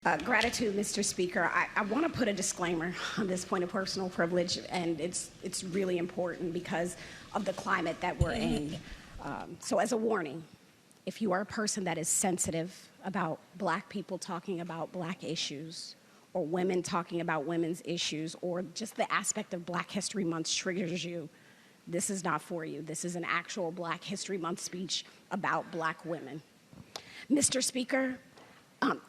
Gratitude, Mr. Speaker. I want to put a disclaimer on this point of personal privilege, and it's really important because of the climate that we're in. So as a warning, if you are a person that is sensitive about Black people talking about Black issues, or women talking about women's issues, or just the aspect of Black History Month triggers you, this is not for you. This is an actual Black History Month speech about Black women. Mr. Speaker,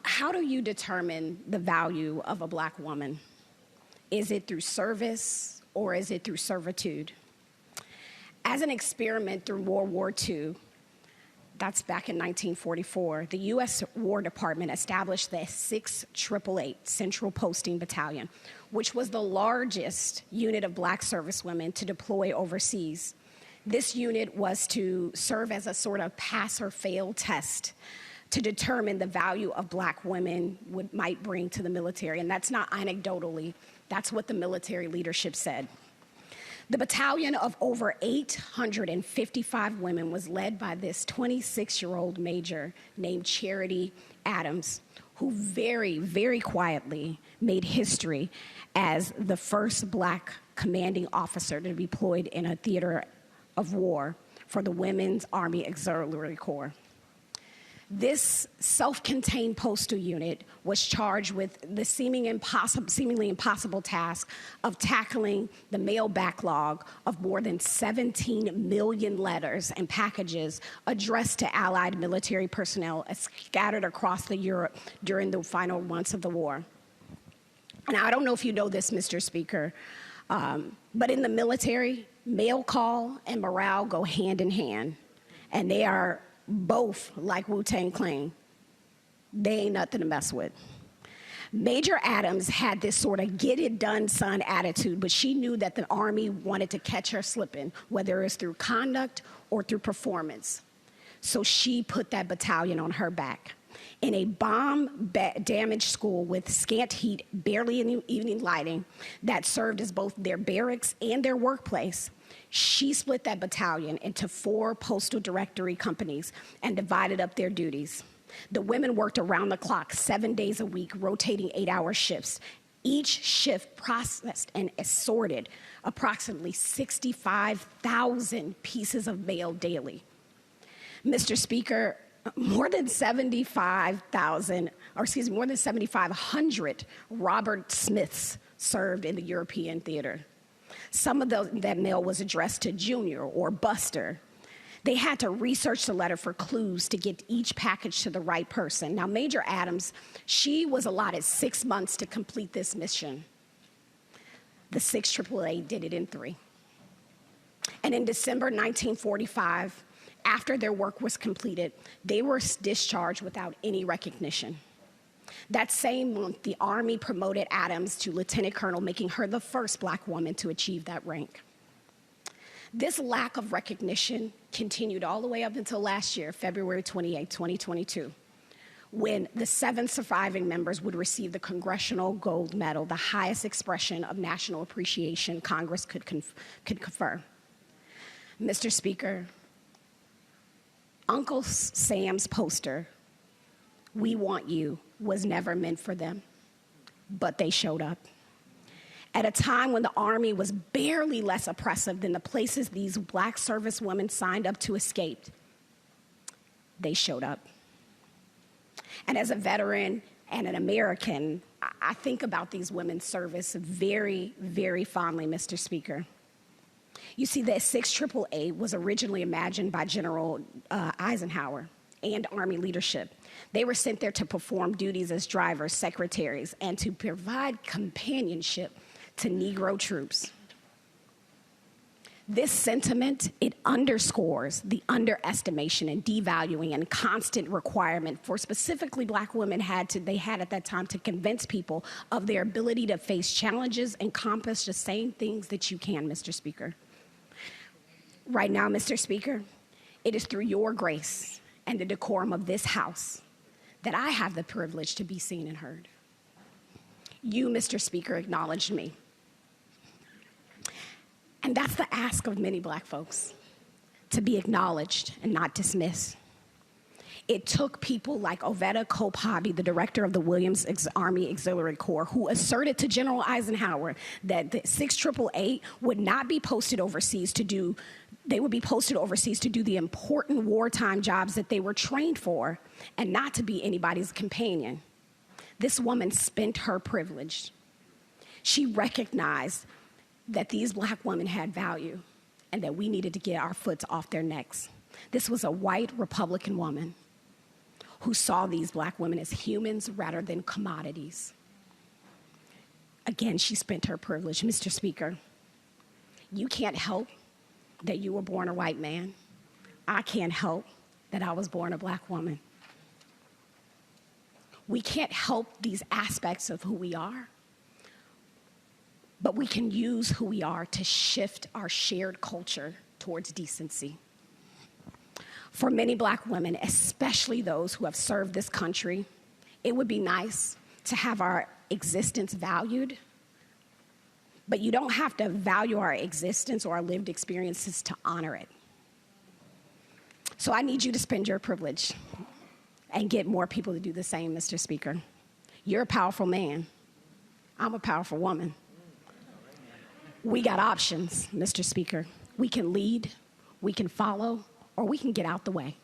how do you determine the value of a Black woman? Is it through service or is it through servitude? As an experiment through World War II, that's back in 1944, the U.S. War Department established the 6888 Central Postal Battalion, which was the largest unit of Black servicewomen to deploy overseas. This unit was to serve as a sort of pass or fail test to determine the value of Black women might bring to the military. And that's not anecdotally, that's what the military leadership said. The battalion of over 855 women was led by this 26-year-old major named Charity Adams, who very, very quietly made history as the first Black commanding officer to be deployed in a theater of war for the Women's Army Auxiliary Corps. This self-contained postal unit was charged with the seemingly impossible task of tackling the mail backlog of more than 17 million letters and packages addressed to Allied military personnel scattered across Europe during the final months of the war. Now, I don't know if you know this, Mr. Speaker, but in the military, mail call and morale go hand in hand, and they are both like Wu-Tang Clan. They ain't nothing to mess with. Major Adams had this sort of get it done son attitude, but she knew that the Army wanted to catch her slipping, whether it was through conduct or through performance. So she put that battalion on her back. In a bomb-damaged school with scant heat, barely any evening lighting, that served as both their barracks and their workplace, she split that battalion into 4 postal directory companies and divided up their duties. The women worked around the clock, 7 days a week, rotating 8-hour shifts. Each shift processed and assorted approximately 65,000 pieces of mail daily. Mr. Speaker, more than 7,500 Robert Smiths served in the European theater. Some of that mail was addressed to Junior or Buster. They had to research the letter for clues to get each package to the right person. Now, Major Adams, she was allotted 6 months to complete this mission. The 6888 did it in 3. And in December 1945, after their work was completed, they were discharged without any recognition. That same month, the Army promoted Adams to Lieutenant Colonel, making her the first Black woman to achieve that rank. This lack of recognition continued all the way up until last year, February 28, 2022, when the 7 surviving members would receive the Congressional Gold Medal, the highest expression of national appreciation Congress could confer. Mr. Speaker, Uncle Sam's poster, "We want you," was never meant for them, but they showed up. At a time when the Army was barely less oppressive than the places these Black servicewomen signed up to escape, they showed up. And as a veteran and an American, I think about these women's service very, very fondly, Mr. Speaker. You see, the 6888 was originally imagined by General Eisenhower and Army leadership. They were sent there to perform duties as drivers, secretaries, and to provide companionship to Negro troops. This sentiment, it underscores the underestimation and devaluing and constant requirement for specifically Black women they had at that time to convince people of their ability to face challenges and accomplish the same things that you can, Mr. Speaker. Right now, Mr. Speaker, it is through your grace and the decorum of this House that I have the privilege to be seen and heard. You, Mr. Speaker, acknowledged me. And that's the ask of many Black folks, to be acknowledged and not dismissed. It took people like Oveta Cope Hobby, the director of the Williams Army Auxiliary Corps, who asserted to General Eisenhower that the 6888 would not be posted overseas to do, they would be posted overseas to do the important wartime jobs that they were trained for and not to be anybody's companion. This woman spent her privilege. She recognized that these black women had value and that we needed to get our foots off their necks. This was a white Republican woman who saw these black women as humans rather than commodities. Again, she spent her privilege. Mr. Speaker, you can't help that you were born a white man. I can't help that I was born a black woman. We can't help these aspects of who we are, but we can use who we are to shift our shared culture towards decency. For many black women, especially those who have served this country, it would be nice to have our existence valued, but you don't have to value our existence or our lived experiences to honor it. So I need you to spend your privilege and get more people to do the same, Mr. Speaker. You're a powerful man. I'm a powerful woman. We got options, Mr. Speaker. We can lead, we can follow, or we can get out the way.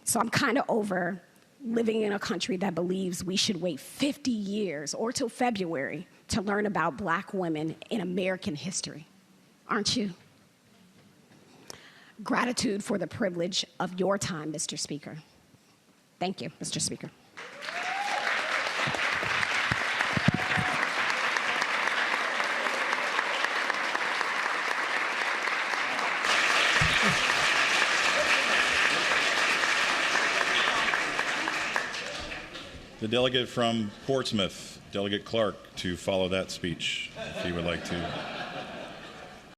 So I'm kind of over living in a country that believes we should wait 50 years or till February to learn about black women in American history. Aren't you? Gratitude for the privilege of your time, Mr. Speaker. Thank you, Mr. Speaker. The delegate from Portsmouth, Delegate Clark, to follow that speech, if he would like to.